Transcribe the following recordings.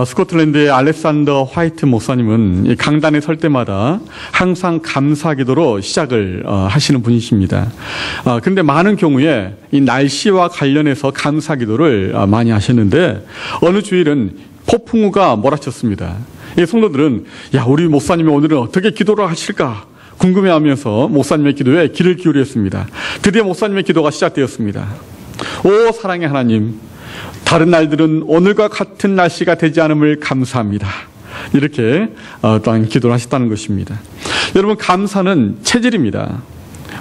스코틀랜드의 알렉산더 화이트 목사님은 이 강단에 설 때마다 항상 감사 기도로 시작을 하시는 분이십니다. 그런데 많은 경우에 이 날씨와 관련해서 감사 기도를 많이 하셨는데 어느 주일은 폭풍우가 몰아쳤습니다. 이 성도들은 우리 목사님이 오늘은 어떻게 기도를 하실까 궁금해하면서 목사님의 기도에 귀를 기울였습니다. 드디어 목사님의 기도가 시작되었습니다. 오 사랑의 하나님, 다른 날들은 오늘과 같은 날씨가 되지 않음을 감사합니다. 이렇게 또한 기도를 하셨다는 것입니다. 여러분, 감사는 체질입니다.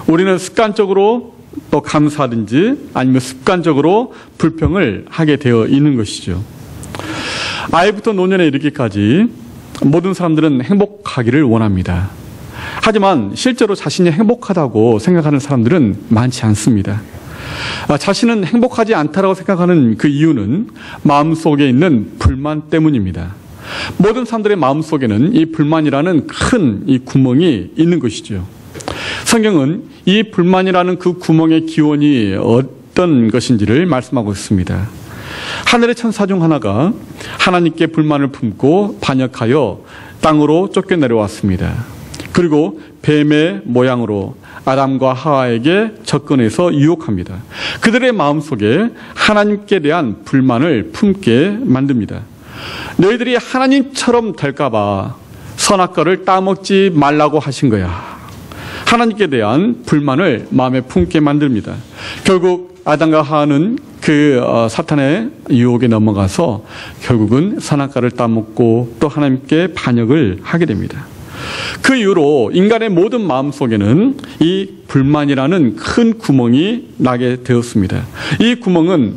우리는 습관적으로 또 감사하든지 아니면 습관적으로 불평을 하게 되어 있는 것이죠. 아이부터 노년에 이르기까지 모든 사람들은 행복하기를 원합니다. 하지만 실제로 자신이 행복하다고 생각하는 사람들은 많지 않습니다. 자신은 행복하지 않다라고 생각하는 그 이유는 마음속에 있는 불만 때문입니다. 모든 사람들의 마음속에는 이 불만이라는 큰 이 구멍이 있는 것이죠. 성경은 이 불만이라는 그 구멍의 기원이 어떤 것인지를 말씀하고 있습니다. 하늘의 천사 중 하나가 하나님께 불만을 품고 반역하여 땅으로 쫓겨내려왔습니다. 그리고 뱀의 모양으로 아담과 하와에게 접근해서 유혹합니다. 그들의 마음속에 하나님께 대한 불만을 품게 만듭니다. 너희들이 하나님처럼 될까봐 선악과를 따먹지 말라고 하신 거야. 하나님께 대한 불만을 마음에 품게 만듭니다. 결국 아담과 하와는 그 사탄의 유혹에 넘어가서 결국은 선악과를 따먹고 또 하나님께 반역을 하게 됩니다. 그 이후로 인간의 모든 마음속에는 이 불만이라는 큰 구멍이 나게 되었습니다. 이 구멍은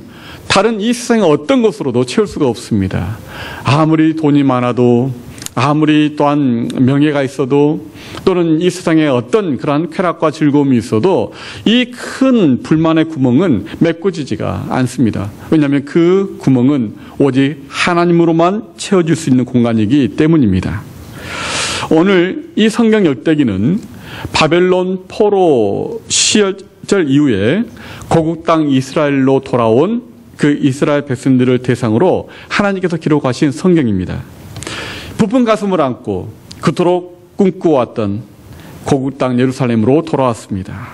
다른 이 세상의 어떤 것으로도 채울 수가 없습니다. 아무리 돈이 많아도, 아무리 또한 명예가 있어도, 또는 이 세상에 어떤 그러한 쾌락과 즐거움이 있어도 이 큰 불만의 구멍은 메꿔지지가 않습니다. 왜냐하면 그 구멍은 오직 하나님으로만 채워질 수 있는 공간이기 때문입니다. 오늘 이 성경 역대기는 바벨론 포로 시절 이후에 고국 땅 이스라엘로 돌아온 그 이스라엘 백성들을 대상으로 하나님께서 기록하신 성경입니다. 부푼 가슴을 안고 그토록 꿈꿔왔던 고국 땅 예루살렘으로 돌아왔습니다.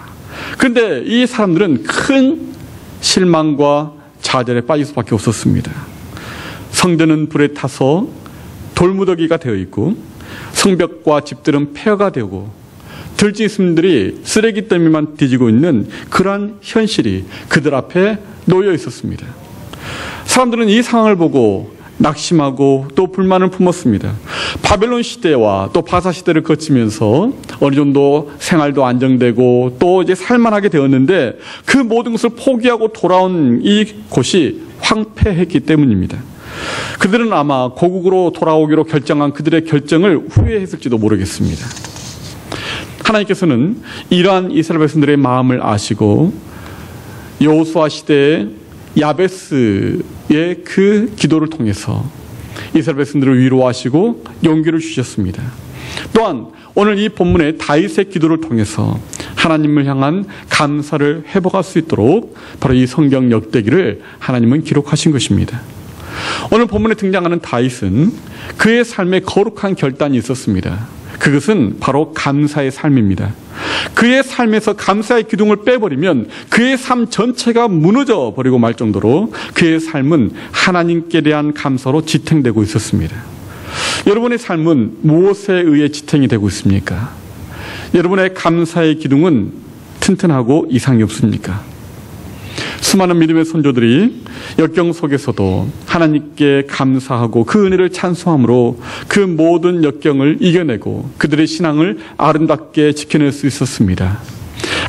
그런데 이 사람들은 큰 실망과 좌절에 빠질 수밖에 없었습니다. 성전은 불에 타서 돌무더기가 되어 있고 성벽과 집들은 폐허가 되고 들짐승들이 쓰레기 더미만 뒤지고 있는 그러한 현실이 그들 앞에 놓여 있었습니다. 사람들은 이 상황을 보고 낙심하고 또 불만을 품었습니다. 바벨론 시대와 또 바사 시대를 거치면서 어느 정도 생활도 안정되고 또 이제 살만하게 되었는데 그 모든 것을 포기하고 돌아온 이 곳이 황폐했기 때문입니다. 그들은 아마 고국으로 돌아오기로 결정한 그들의 결정을 후회했을지도 모르겠습니다. 하나님께서는 이러한 이스라엘 백성들의 마음을 아시고 여호수아 시대의 야베스의 그 기도를 통해서 이스라엘 백성들을 위로하시고 용기를 주셨습니다. 또한 오늘 이 본문의 다윗의 기도를 통해서 하나님을 향한 감사를 회복할 수 있도록 바로 이 성경 역대기를 하나님은 기록하신 것입니다. 오늘 본문에 등장하는 다윗은 그의 삶에 거룩한 결단이 있었습니다. 그것은 바로 감사의 삶입니다. 그의 삶에서 감사의 기둥을 빼버리면 그의 삶 전체가 무너져 버리고 말 정도로 그의 삶은 하나님께 대한 감사로 지탱되고 있었습니다. 여러분의 삶은 무엇에 의해 지탱이 되고 있습니까? 여러분의 감사의 기둥은 튼튼하고 이상이 없습니까? 수많은 믿음의 선조들이 역경 속에서도 하나님께 감사하고 그 은혜를 찬송함으로 그 모든 역경을 이겨내고 그들의 신앙을 아름답게 지켜낼 수 있었습니다.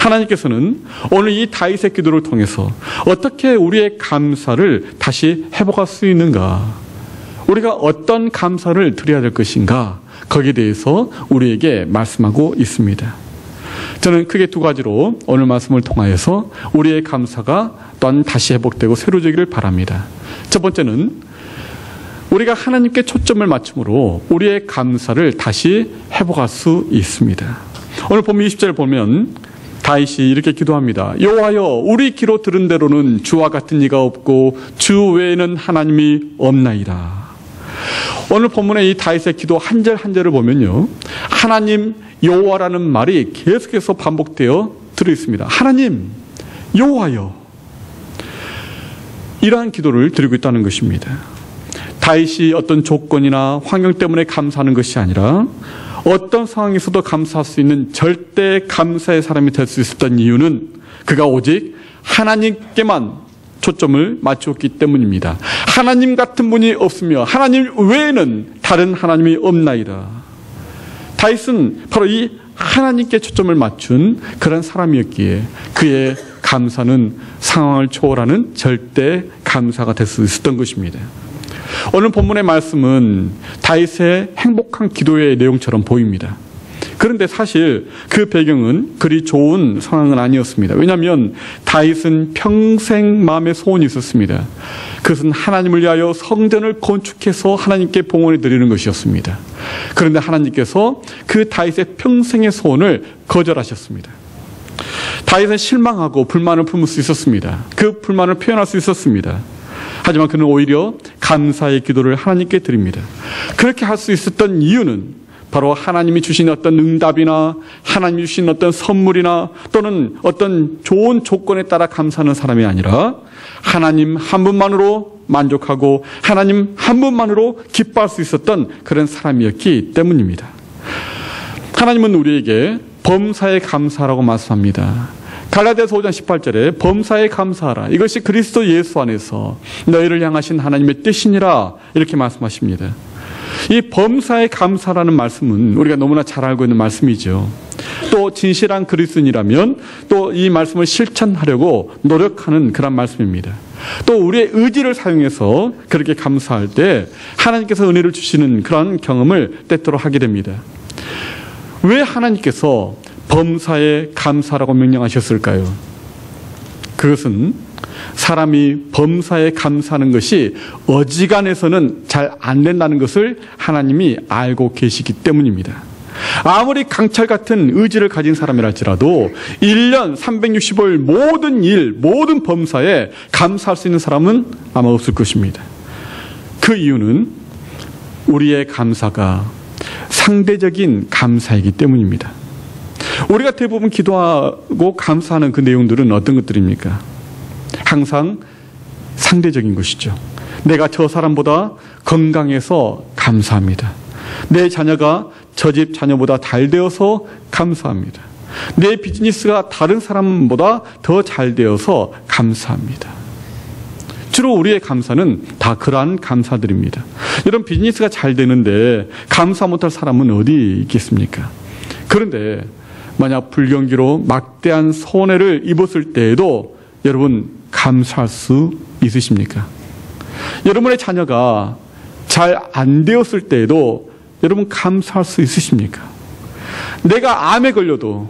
하나님께서는 오늘 이 다윗의 기도를 통해서 어떻게 우리의 감사를 다시 회복할 수 있는가, 우리가 어떤 감사를 드려야 될 것인가, 거기에 대해서 우리에게 말씀하고 있습니다. 저는 크게 두 가지로 오늘 말씀을 통하여서 우리의 감사가 또한 다시 회복되고 새로워지기를 바랍니다. 첫 번째는 우리가 하나님께 초점을 맞춤으로 우리의 감사를 다시 회복할 수 있습니다. 오늘 본문 20절을 보면 다윗이 이렇게 기도합니다. 여호와여, 우리 귀로 들은 대로는 주와 같은 이가 없고 주 외에는 하나님이 없나이다. 오늘 본문의 이 다윗의 기도 한 절 한 절을 보면요, 하나님 여호와라는 말이 계속해서 반복되어 들어있습니다. 하나님 여호와여, 이러한 기도를 드리고 있다는 것입니다. 다윗이 어떤 조건이나 환경 때문에 감사하는 것이 아니라 어떤 상황에서도 감사할 수 있는 절대 감사의 사람이 될 수 있었던 이유는 그가 오직 하나님께만 초점을 맞추었기 때문입니다. 하나님 같은 분이 없으며 하나님 외에는 다른 하나님이 없나이다. 다윗은 바로 이 하나님께 초점을 맞춘 그런 사람이었기에 그의 감사는 상황을 초월하는 절대 감사가 될 수 있었던 것입니다. 오늘 본문의 말씀은 다윗의 행복한 기도의 내용처럼 보입니다. 그런데 사실 그 배경은 그리 좋은 상황은 아니었습니다. 왜냐하면 다윗은 평생 마음의 소원이 있었습니다. 그것은 하나님을 위하여 성전을 건축해서 하나님께 봉헌해 드리는 것이었습니다. 그런데 하나님께서 그 다윗의 평생의 소원을 거절하셨습니다. 다윗은 실망하고 불만을 품을 수 있었습니다. 그 불만을 표현할 수 있었습니다. 하지만 그는 오히려 감사의 기도를 하나님께 드립니다. 그렇게 할 수 있었던 이유는 바로 하나님이 주신 어떤 응답이나 하나님이 주신 어떤 선물이나 또는 어떤 좋은 조건에 따라 감사하는 사람이 아니라 하나님 한 분만으로 만족하고 하나님 한 분만으로 기뻐할 수 있었던 그런 사람이었기 때문입니다. 하나님은 우리에게 범사에 감사하라고 말씀합니다. 갈라디아서 5장 18절에 범사에 감사하라. 이것이 그리스도 예수 안에서 너희를 향하신 하나님의 뜻이니라. 이렇게 말씀하십니다. 이 범사에 감사라는 말씀은 우리가 너무나 잘 알고 있는 말씀이죠. 또 진실한 그리스도인이라면 또 이 말씀을 실천하려고 노력하는 그런 말씀입니다. 또 우리의 의지를 사용해서 그렇게 감사할 때 하나님께서 은혜를 주시는 그런 경험을 때때로 하게 됩니다. 왜 하나님께서 범사에 감사라고 명령하셨을까요? 그것은 사람이 범사에 감사하는 것이 어지간해서는 잘 안 된다는 것을 하나님이 알고 계시기 때문입니다. 아무리 강철 같은 의지를 가진 사람이랄지라도 1년 365일 모든 일, 모든 범사에 감사할 수 있는 사람은 아마 없을 것입니다. 그 이유는 우리의 감사가 상대적인 감사이기 때문입니다. 우리가 대부분 기도하고 감사하는 그 내용들은 어떤 것들입니까? 항상 상대적인 것이죠. 내가 저 사람보다 건강해서 감사합니다. 내 자녀가 저 집 자녀보다 잘 되어서 감사합니다. 내 비즈니스가 다른 사람보다 더 잘 되어서 감사합니다. 주로 우리의 감사는 다 그러한 감사들입니다. 이런 비즈니스가 잘 되는데 감사 못할 사람은 어디 있겠습니까? 그런데 만약 불경기로 막대한 손해를 입었을 때에도 여러분 감사할 수 있으십니까? 여러분의 자녀가 잘 안 되었을 때에도 여러분 감사할 수 있으십니까? 내가 암에 걸려도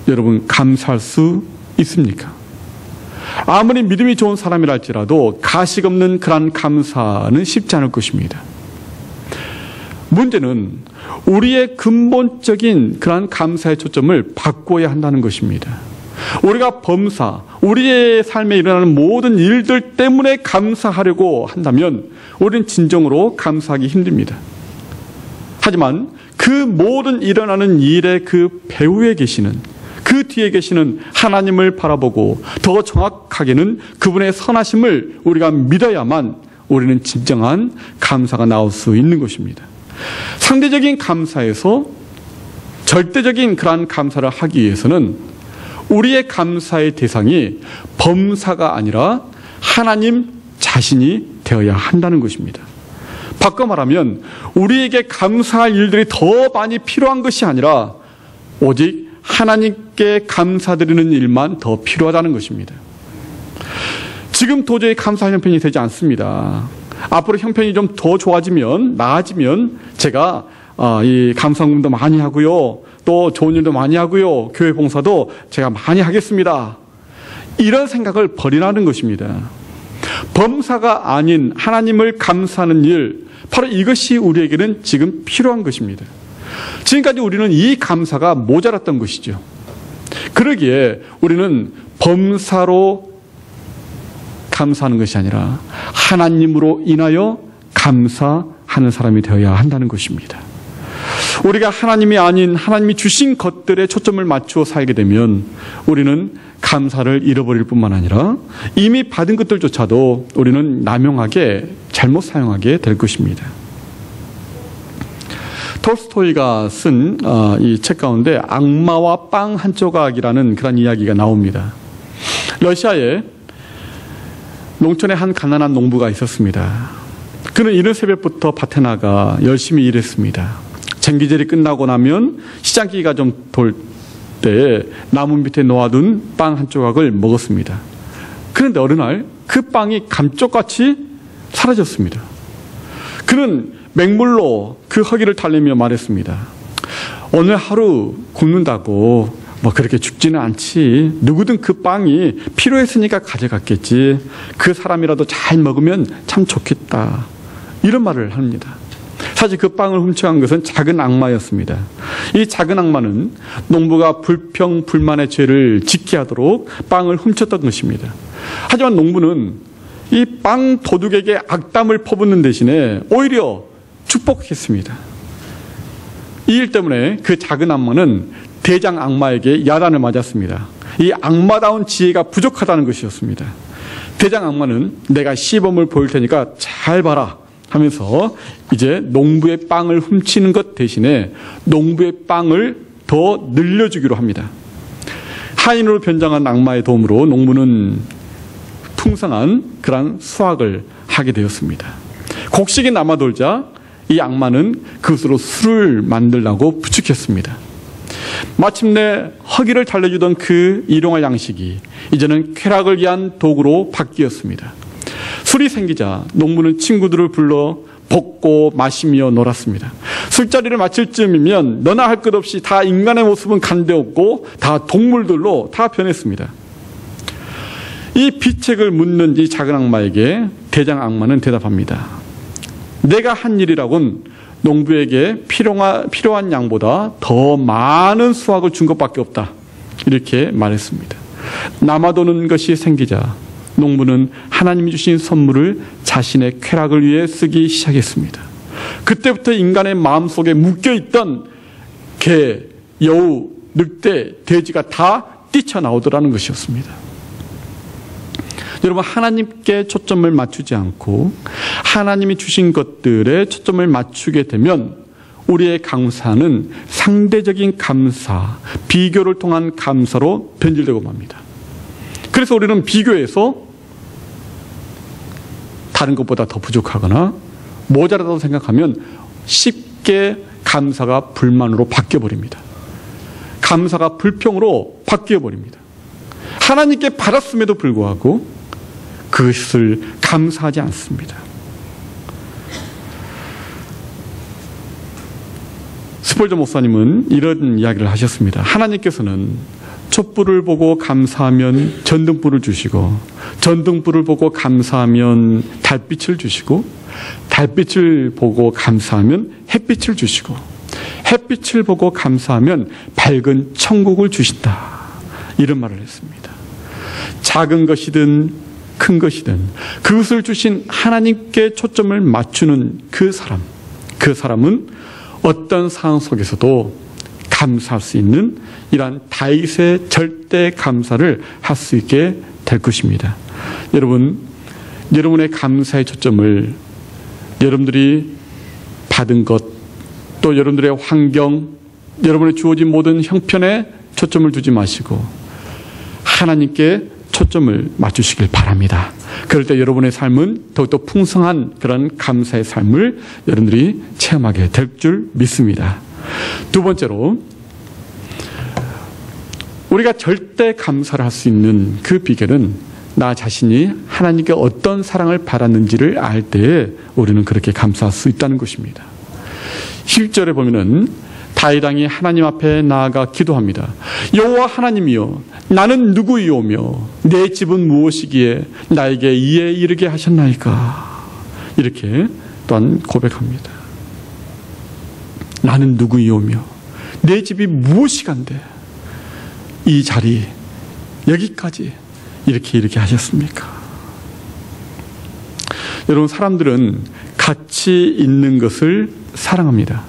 여러분 감사할 수 있습니까? 아무리 믿음이 좋은 사람이랄지라도 가식 없는 그런 감사는 쉽지 않을 것입니다. 문제는 우리의 근본적인 그런 감사의 초점을 바꿔야 한다는 것입니다. 우리가 범사, 우리의 삶에 일어나는 모든 일들 때문에 감사하려고 한다면 우리는 진정으로 감사하기 힘듭니다. 하지만 그 모든 일어나는 일의 그 배후에 계시는, 그 뒤에 계시는 하나님을 바라보고 더 정확하게는 그분의 선하심을 우리가 믿어야만 우리는 진정한 감사가 나올 수 있는 것입니다. 상대적인 감사에서 절대적인 그러한 감사를 하기 위해서는 우리의 감사의 대상이 범사가 아니라 하나님 자신이 되어야 한다는 것입니다. 바꿔 말하면 우리에게 감사할 일들이 더 많이 필요한 것이 아니라 오직 하나님께 감사드리는 일만 더 필요하다는 것입니다. 지금 도저히 감사 형편이 되지 않습니다. 앞으로 형편이 좀 더 좋아지면, 나아지면 제가 이 감사금도 많이 하고요, 또 좋은 일도 많이 하고요, 교회 봉사도 제가 많이 하겠습니다. 이런 생각을 버리라는 것입니다. 범사가 아닌 하나님을 감사하는 일, 바로 이것이 우리에게는 지금 필요한 것입니다. 지금까지 우리는 이 감사가 모자랐던 것이죠. 그러기에 우리는 범사로 감사하는 것이 아니라 하나님으로 인하여 감사하는 하는 사람이 되어야 한다는 것입니다. 우리가 하나님이 아닌 하나님이 주신 것들에 초점을 맞추어 살게 되면 우리는 감사를 잃어버릴 뿐만 아니라 이미 받은 것들조차도 우리는 남용하게 잘못 사용하게 될 것입니다. 톨스토이가 쓴 이 책 가운데 악마와 빵 한 조각이라는 그런 이야기가 나옵니다. 러시아에 농촌에 한 가난한 농부가 있었습니다. 그는 이른 새벽부터 밭에 나가 열심히 일했습니다. 정기절이 끝나고 나면 시장기가 좀 돌 때에 나무 밑에 놓아둔 빵 한 조각을 먹었습니다. 그런데 어느 날 그 빵이 감쪽같이 사라졌습니다. 그는 맹물로 그 허기를 달래며 말했습니다. 오늘 하루 굶는다고 뭐 그렇게 죽지는 않지. 누구든 그 빵이 필요했으니까 가져갔겠지. 그 사람이라도 잘 먹으면 참 좋겠다. 이런 말을 합니다. 사실 그 빵을 훔쳐간 것은 작은 악마였습니다. 이 작은 악마는 농부가 불평, 불만의 죄를 짓게 하도록 빵을 훔쳤던 것입니다. 하지만 농부는 이 빵 도둑에게 악담을 퍼붓는 대신에 오히려 축복했습니다. 이 일 때문에 그 작은 악마는 대장 악마에게 야단을 맞았습니다. 이 악마다운 지혜가 부족하다는 것이었습니다. 대장 악마는 내가 시범을 보일 테니까 잘 봐라 하면서 이제 농부의 빵을 훔치는 것 대신에 농부의 빵을 더 늘려주기로 합니다. 하인으로 변장한 악마의 도움으로 농부는 풍성한 그런 수확을 하게 되었습니다. 곡식이 남아돌자 이 악마는 그것으로 술을 만들라고 부축했습니다. 마침내 허기를 달래주던 그 일용할 양식이 이제는 쾌락을 위한 도구로 바뀌었습니다. 술이 생기자 농부는 친구들을 불러 먹고 마시며 놀았습니다. 술자리를 마칠 쯤이면 너나 할 것 없이 다 인간의 모습은 간대없고 다 동물들로 다 변했습니다. 이 비책을 묻는 이 작은 악마에게 대장 악마는 대답합니다. 내가 한 일이라곤 농부에게 필요한 양보다 더 많은 수확을 준 것밖에 없다. 이렇게 말했습니다. 남아도는 것이 생기자 농부는 하나님이 주신 선물을 자신의 쾌락을 위해 쓰기 시작했습니다. 그때부터 인간의 마음속에 묶여있던 개, 여우, 늑대, 돼지가 다 뛰쳐나오더라는 것이었습니다. 여러분, 하나님께 초점을 맞추지 않고 하나님이 주신 것들에 초점을 맞추게 되면 우리의 감사는 상대적인 감사, 비교를 통한 감사로 변질되고 맙니다. 그래서 우리는 비교해서 다른 것보다 더 부족하거나 모자라다고 생각하면 쉽게 감사가 불만으로 바뀌어버립니다. 감사가 불평으로 바뀌어버립니다. 하나님께 받았음에도 불구하고 그것을 감사하지 않습니다. 스펄전 목사님은 이런 이야기를 하셨습니다. 하나님께서는 촛불을 보고 감사하면 전등불을 주시고 전등불을 보고 감사하면 달빛을 주시고 달빛을 보고 감사하면 햇빛을 주시고 햇빛을 보고 감사하면 밝은 천국을 주신다. 이런 말을 했습니다. 작은 것이든 큰 것이든 그것을 주신 하나님께 초점을 맞추는 그 사람은 어떤 상황 속에서도 감사할 수 있는 이러한 다윗의 절대 감사를 할 수 있게 될 것입니다. 여러분의 감사의 초점을 여러분들이 받은 것, 또 여러분들의 환경, 여러분의 주어진 모든 형편에 초점을 두지 마시고 하나님께 초점을 맞추시길 바랍니다. 그럴 때 여러분의 삶은 더욱더 풍성한 그런 감사의 삶을 여러분들이 체험하게 될 줄 믿습니다. 두 번째로, 우리가 절대 감사를 할 수 있는 그 비결은 나 자신이 하나님께 어떤 사랑을 받았는지를 알 때에 우리는 그렇게 감사할 수 있다는 것입니다. 1절에 보면은 다윗 왕이 하나님 앞에 나아가 기도합니다. 여호와 하나님이여, 나는 누구이오며 내 집은 무엇이기에 나에게 이에 이르게 하셨나이까. 이렇게 또한 고백합니다. 나는 누구이오며 내 집이 무엇이간데 이 자리 여기까지 이렇게 하셨습니까? 여러분, 사람들은 가치 있는 것을 사랑합니다.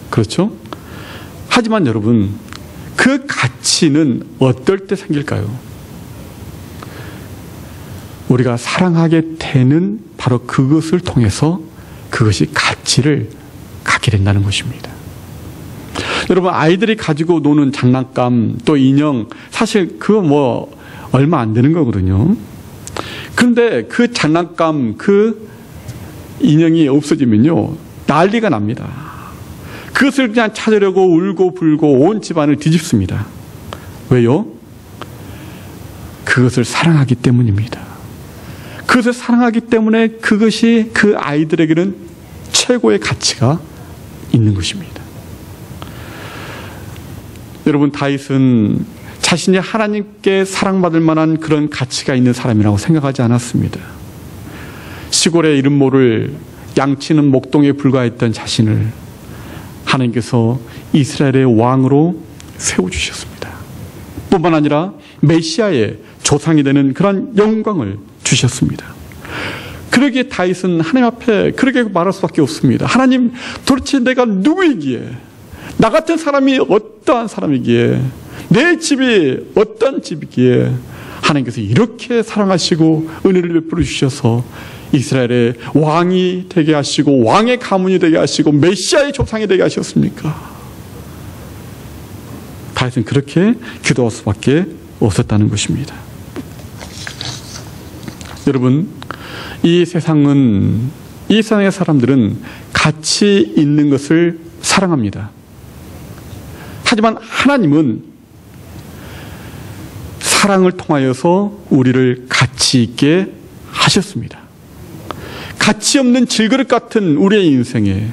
그렇죠? 하지만 여러분, 그 가치는 어떨 때 생길까요? 우리가 사랑하게 되는 바로 그것을 통해서 그것이 가치를 갖게 된다는 것입니다. 여러분, 아이들이 가지고 노는 장난감 또 인형, 사실 그거 얼마 안 되는 거거든요. 그런데 그 장난감, 그 인형이 없어지면요, 난리가 납니다. 그것을 그냥 찾으려고 울고 불고 온 집안을 뒤집습니다. 왜요? 그것을 사랑하기 때문입니다. 그것을 사랑하기 때문에 그것이 그 아이들에게는 최고의 가치가 있는 것입니다. 여러분, 다윗은 자신이 하나님께 사랑받을 만한 그런 가치가 있는 사람이라고 생각하지 않았습니다. 시골의 이름 모를 양치는 목동에 불과했던 자신을 하나님께서 이스라엘의 왕으로 세워주셨습니다. 뿐만 아니라 메시아의 조상이 되는 그런 영광을 주셨습니다. 그러기에 다윗은 하나님 앞에 그렇게 말할 수밖에 없습니다. 하나님, 도대체 내가 누구이기에, 나 같은 사람이 어떠한 사람이기에, 내 집이 어떤 집이기에 하나님께서 이렇게 사랑하시고 은혜를 베풀어 주셔서 이스라엘의 왕이 되게 하시고 왕의 가문이 되게 하시고 메시아의 조상이 되게 하셨습니까? 다윗은 그렇게 기도할 수밖에 없었다는 것입니다. 여러분, 이 세상의 사람들은 가치 있는 것을 사랑합니다. 하지만 하나님은 사랑을 통하여서 우리를 가치 있게 하셨습니다. 가치 없는 질그릇 같은 우리의 인생에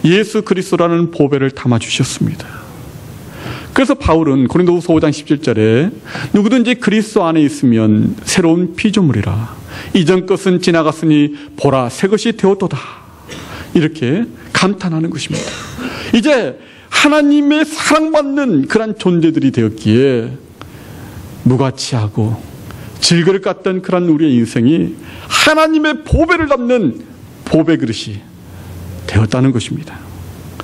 예수 그리스도라는 보배를 담아주셨습니다. 그래서 바울은 고린도후서 5장 17절에 누구든지 그리스도 안에 있으면 새로운 피조물이라, 이전 것은 지나갔으니 보라 새 것이 되었도다, 이렇게 감탄하는 것입니다. 이제 하나님의 사랑받는 그런 존재들이 되었기에 무가치하고 질그릇 같던 그런 우리의 인생이 하나님의 보배를 담는 보배 그릇이 되었다는 것입니다.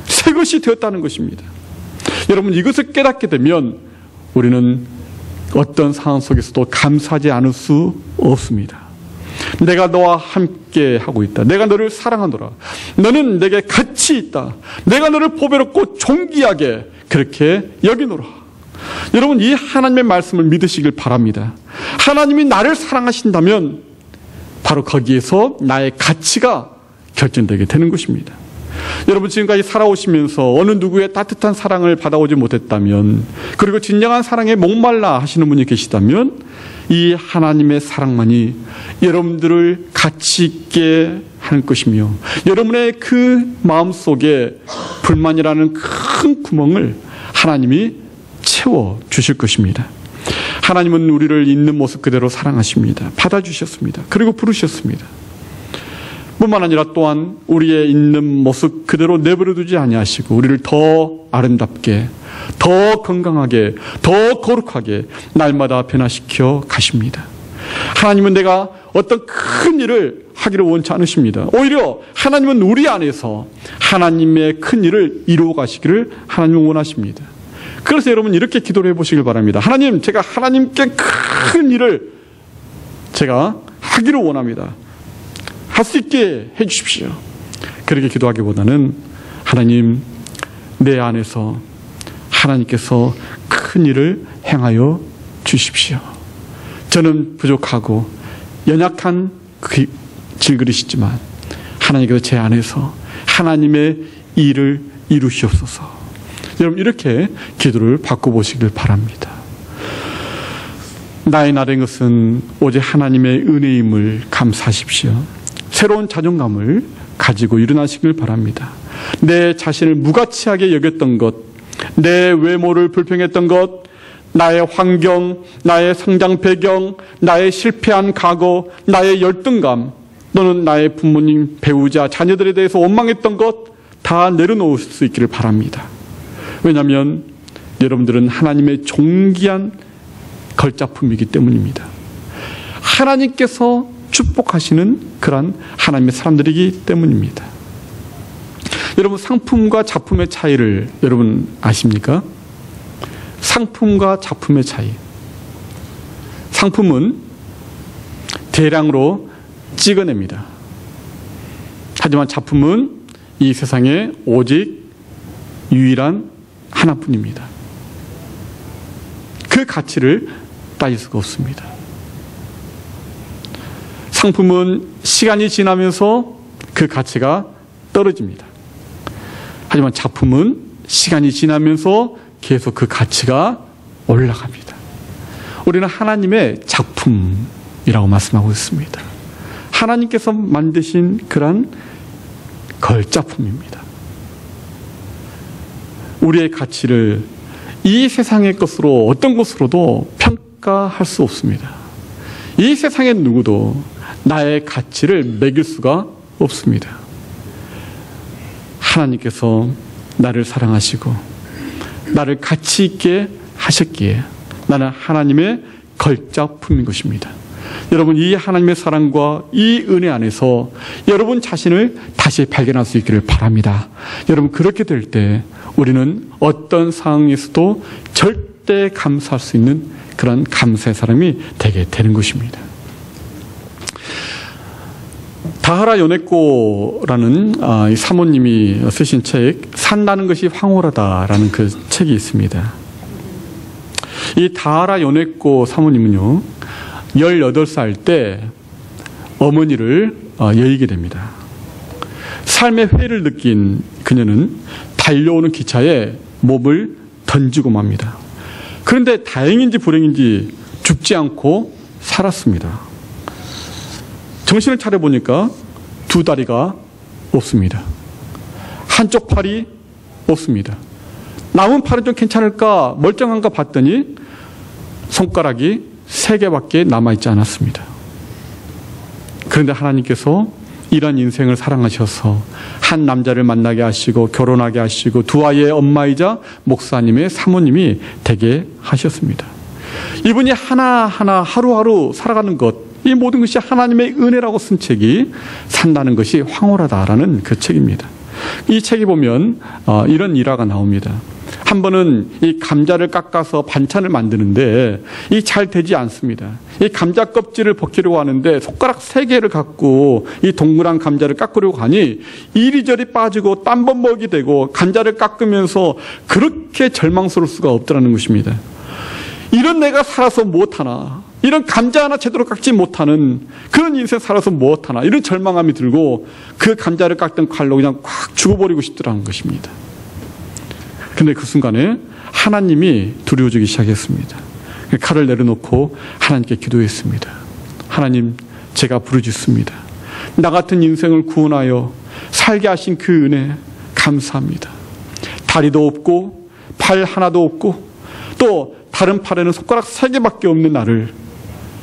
새 것이 되었다는 것입니다. 여러분, 이것을 깨닫게 되면 우리는 어떤 상황 속에서도 감사하지 않을 수 없습니다. 내가 너와 함께 하고 있다. 내가 너를 사랑하노라. 너는 내게 가치 있다. 내가 너를 보배롭고 존귀하게 그렇게 여기노라. 여러분, 이 하나님의 말씀을 믿으시길 바랍니다. 하나님이 나를 사랑하신다면 바로 거기에서 나의 가치가 결정되게 되는 것입니다. 여러분, 지금까지 살아오시면서 어느 누구의 따뜻한 사랑을 받아오지 못했다면, 그리고 진정한 사랑에 목말라 하시는 분이 계시다면 이 하나님의 사랑만이 여러분들을 가치 있게 하는 것이며 여러분의 그 마음속에 불만이라는 큰 구멍을 하나님이 채워주실 것입니다. 하나님은 우리를 있는 모습 그대로 사랑하십니다. 받아주셨습니다. 그리고 부르셨습니다. 뿐만 아니라 또한 우리의 있는 모습 그대로 내버려두지 아니하시고 우리를 더 아름답게, 더 건강하게, 더 거룩하게 날마다 변화시켜 가십니다. 하나님은 내가 어떤 큰 일을 하기를 원치 않으십니다. 오히려 하나님은 우리 안에서 하나님의 큰 일을 이루어 가시기를 하나님은 원하십니다. 그래서 여러분, 이렇게 기도를 해보시길 바랍니다. 하나님, 제가 하나님께 큰 일을 제가 하기를 원합니다. 할 수 있게 해주십시오. 그렇게 기도하기보다는 하나님, 내 안에서 하나님께서 큰 일을 행하여 주십시오. 저는 부족하고 연약한 그 질그릇이지만 하나님께서 제 안에서 하나님의 일을 이루시옵소서. 여러분, 이렇게 기도를 바꿔보시길 바랍니다. 나의 나된 것은 오직 하나님의 은혜임을 감사하십시오. 새로운 자존감을 가지고 일어나시길 바랍니다. 내 자신을 무가치하게 여겼던 것, 내 외모를 불평했던 것, 나의 환경, 나의 성장 배경, 나의 실패한 과거, 나의 열등감, 또는 나의 부모님, 배우자, 자녀들에 대해서 원망했던 것 다 내려놓을 수 있기를 바랍니다. 왜냐하면 여러분들은 하나님의 존귀한 걸작품이기 때문입니다. 하나님께서 축복하시는 그런 하나님의 사람들이기 때문입니다. 여러분, 상품과 작품의 차이를 여러분 아십니까? 상품과 작품의 차이. 상품은 대량으로 찍어냅니다. 하지만 작품은 이 세상에 오직 유일한 하나뿐입니다. 그 가치를 따질 수가 없습니다. 상품은 시간이 지나면서 그 가치가 떨어집니다. 하지만 작품은 시간이 지나면서 계속 그 가치가 올라갑니다. 우리는 하나님의 작품이라고 말씀하고 있습니다. 하나님께서 만드신 그런 걸작품입니다. 우리의 가치를 이 세상의 것으로 어떤 것으로도 평가할 수 없습니다. 이 세상의 누구도 나의 가치를 매길 수가 없습니다. 하나님께서 나를 사랑하시고 나를 가치 있게 하셨기에 나는 하나님의 걸작품인 것입니다. 여러분, 이 하나님의 사랑과 이 은혜 안에서 여러분 자신을 다시 발견할 수 있기를 바랍니다. 여러분, 그렇게 될 때 우리는 어떤 상황에서도 절대 감사할 수 있는 그런 감사의 사람이 되게 되는 것입니다. 다하라 요네코라는 사모님이 쓰신 책, 산다는 것이 황홀하다라는 그 책이 있습니다. 이 다하라 요네코 사모님은요, 18살 때 어머니를 여의게 됩니다. 삶의 회의를 느낀 그녀는 달려오는 기차에 몸을 던지고 맙니다. 그런데 다행인지 불행인지 죽지 않고 살았습니다. 정신을 차려보니까 두 다리가 없습니다. 한쪽 팔이 없습니다. 남은 팔은 좀 괜찮을까 멀쩡한가 봤더니 손가락이 3개밖에 남아있지 않았습니다. 그런데 하나님께서 이런 인생을 사랑하셔서 한 남자를 만나게 하시고 결혼하게 하시고 두 아이의 엄마이자 목사님의 사모님이 되게 하셨습니다. 이분이 하나하나 하루하루 살아가는 것, 이 모든 것이 하나님의 은혜라고 쓴 책이 산다는 것이 황홀하다라는 그 책입니다. 이 책에 보면 이런 일화가 나옵니다. 한 번은 이 감자를 깎아서 반찬을 만드는데 이 잘 되지 않습니다. 이 감자 껍질을 벗기려고 하는데 손가락 3개를 갖고 이 동그란 감자를 깎으려고 하니 이리저리 빠지고 땀범벅이 되고 감자를 깎으면서 그렇게 절망스러울 수가 없더라는 것입니다. 이런 내가 살아서 무엇하나, 이런 감자 하나 제대로 깎지 못하는 그런 인생 살아서 무엇하나, 이런 절망감이 들고 그 감자를 깎던 칼로 그냥 꽉 죽어버리고 싶더라는 것입니다. 근데 그 순간에 하나님이 두려워지기 시작했습니다. 칼을 내려놓고 하나님께 기도했습니다. 하나님, 제가 부르짖습니다. 나 같은 인생을 구원하여 살게 하신 그 은혜 감사합니다. 다리도 없고 팔 하나도 없고 또 다른 팔에는 손가락 3개밖에 없는 나를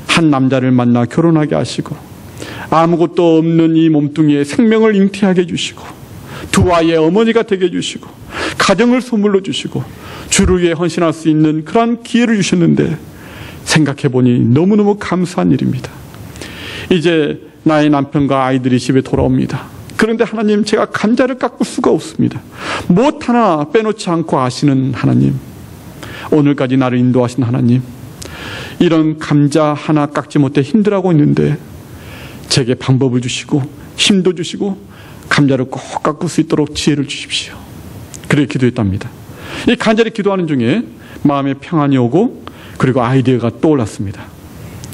한 남자를 만나 결혼하게 하시고 아무것도 없는 이 몸뚱이에 생명을 잉태하게 해주시고 두 아이의 어머니가 되게 해주시고 가정을 선물로 주시고 주를 위해 헌신할 수 있는 그런 기회를 주셨는데 생각해보니 너무너무 감사한 일입니다. 이제 나의 남편과 아이들이 집에 돌아옵니다. 그런데 하나님, 제가 감자를 깎을 수가 없습니다. 무엇 하나 빼놓지 않고 아시는 하나님, 오늘까지 나를 인도하신 하나님, 이런 감자 하나 깎지 못해 힘들어하고 있는데 제게 방법을 주시고 힘도 주시고 감자를 꼭 깎을 수 있도록 지혜를 주십시오. 그렇게 기도했답니다. 이 간절히 기도하는 중에 마음에 평안이 오고 그리고 아이디어가 떠올랐습니다.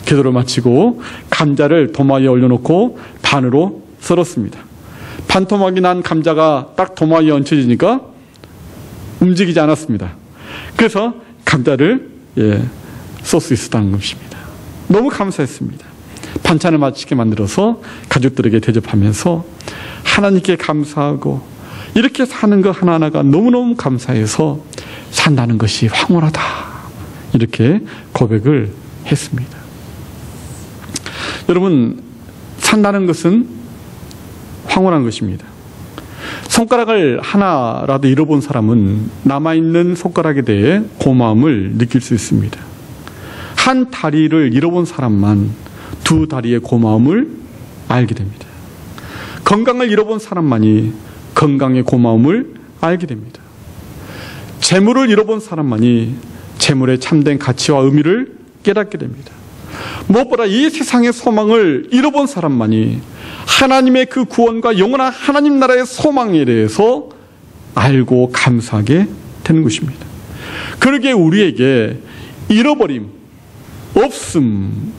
기도를 마치고 감자를 도마위에 올려놓고 반으로 썰었습니다. 반토막이 난 감자가 딱 도마 위에 얹혀지니까 움직이지 않았습니다. 그래서 감자를 쏠 수 있었다는 것입니다. 너무 감사했습니다. 반찬을 맛있게 만들어서 가족들에게 대접하면서 하나님께 감사하고 이렇게 사는 것 하나하나가 너무너무 감사해서 산다는 것이 황홀하다, 이렇게 고백을 했습니다. 여러분, 산다는 것은 황홀한 것입니다. 손가락을 하나라도 잃어본 사람은 남아있는 손가락에 대해 고마움을 느낄 수 있습니다. 한 다리를 잃어본 사람만 두 다리의 고마움을 알게 됩니다. 건강을 잃어본 사람만이 건강의 고마움을 알게 됩니다. 재물을 잃어본 사람만이 재물의 참된 가치와 의미를 깨닫게 됩니다. 무엇보다 이 세상의 소망을 잃어본 사람만이 하나님의 그 구원과 영원한 하나님 나라의 소망에 대해서 알고 감사하게 되는 것입니다. 그러기에 우리에게 잃어버림, 없음,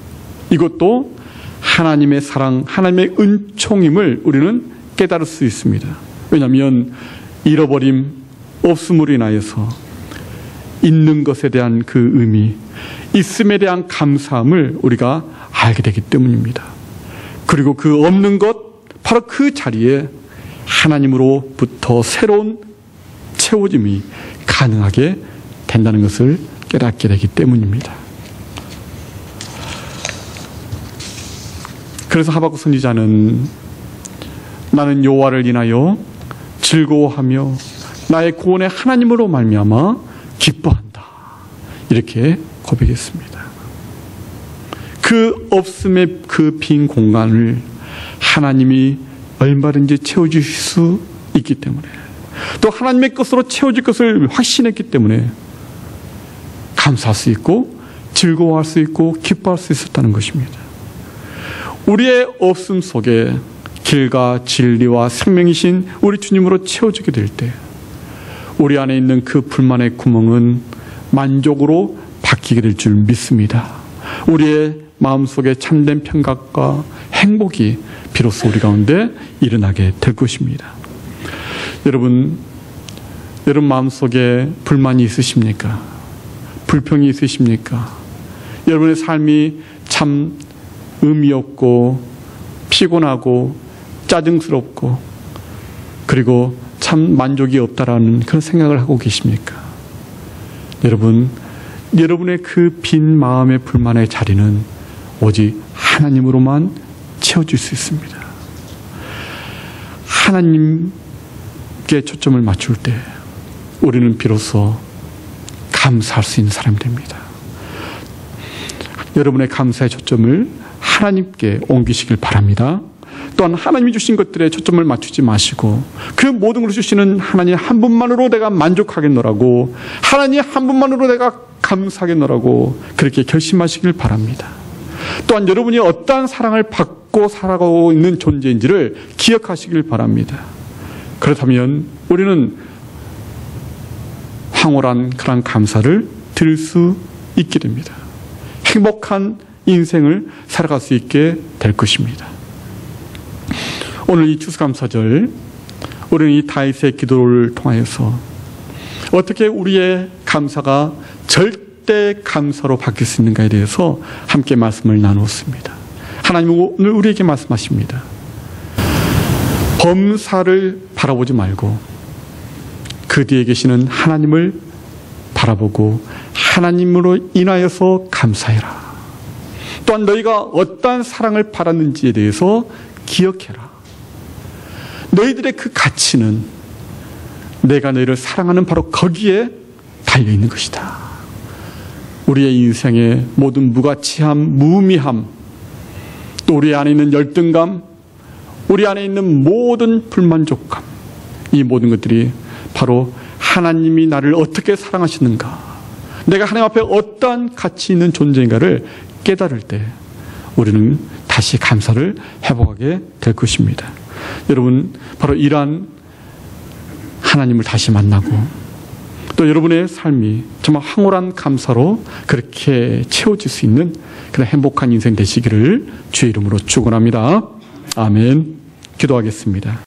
이것도 하나님의 사랑, 하나님의 은총임을 우리는 깨달을 수 있습니다. 왜냐하면 잃어버림, 없음으로 인하여서 있는 것에 대한 그 의미, 있음에 대한 감사함을 우리가 알게 되기 때문입니다. 그리고 그 없는 것, 바로 그 자리에 하나님으로부터 새로운 채워짐이 가능하게 된다는 것을 깨닫게 되기 때문입니다. 그래서 하박국 선지자는 나는 여호와를 인하여 즐거워하며 나의 구원의 하나님으로 말미암아 기뻐한다, 이렇게 고백했습니다. 그 없음의 그 빈 공간을 하나님이 얼마든지 채워주실 수 있기 때문에, 또 하나님의 것으로 채워질 것을 확신했기 때문에 감사할 수 있고 즐거워할 수 있고 기뻐할 수 있었다는 것입니다. 우리의 없음 속에 길과 진리와 생명이신 우리 주님으로 채워지게 될 때 우리 안에 있는 그 불만의 구멍은 만족으로 바뀌게 될 줄 믿습니다. 우리의 마음속에 참된 평강과 행복이 비로소 우리 가운데 일어나게 될 것입니다. 여러분 마음속에 불만이 있으십니까? 불평이 있으십니까? 여러분의 삶이 참 의미 없고 피곤하고 짜증스럽고 그리고 참 만족이 없다라는 그런 생각을 하고 계십니까? 여러분의 그 빈 마음의 불만의 자리는 오직 하나님으로만 채워질 수 있습니다. 하나님께 초점을 맞출 때 우리는 비로소 감사할 수 있는 사람이 됩니다. 여러분의 감사의 초점을 하나님께 옮기시길 바랍니다. 또한 하나님이 주신 것들에 초점을 맞추지 마시고 그 모든 걸 주시는 하나님 한 분만으로 내가 만족하겠노라고, 하나님 한 분만으로 내가 감사하겠노라고 그렇게 결심하시길 바랍니다. 또한 여러분이 어떠한 사랑을 받고 살아가고 있는 존재인지를 기억하시길 바랍니다. 그렇다면 우리는 황홀한 그런 감사를 드릴 수 있게 됩니다. 행복한 인생을 살아갈 수 있게 될 것입니다. 오늘 이 추수감사절 우리는 이 다윗의 기도를 통하여서 어떻게 우리의 감사가 절대 감사로 바뀔 수 있는가에 대해서 함께 말씀을 나누었습니다. 하나님은 오늘 우리에게 말씀하십니다. 범사를 바라보지 말고 그 뒤에 계시는 하나님을 바라보고 하나님으로 인하여서 감사해라. 또한 너희가 어떠한 사랑을 받았는지에 대해서 기억해라. 너희들의 그 가치는 내가 너희를 사랑하는 바로 거기에 달려있는 것이다. 우리의 인생의 모든 무가치함, 무의미함, 또 우리 안에 있는 열등감, 우리 안에 있는 모든 불만족감, 이 모든 것들이 바로 하나님이 나를 어떻게 사랑하시는가, 내가 하나님 앞에 어떠한 가치 있는 존재인가를 깨달을 때 우리는 다시 감사를 회복하게 될 것입니다. 여러분, 바로 이러한 하나님을 다시 만나고 또 여러분의 삶이 정말 황홀한 감사로 그렇게 채워질 수 있는 그런 행복한 인생 되시기를 주의 이름으로 축원합니다. 아멘. 기도하겠습니다.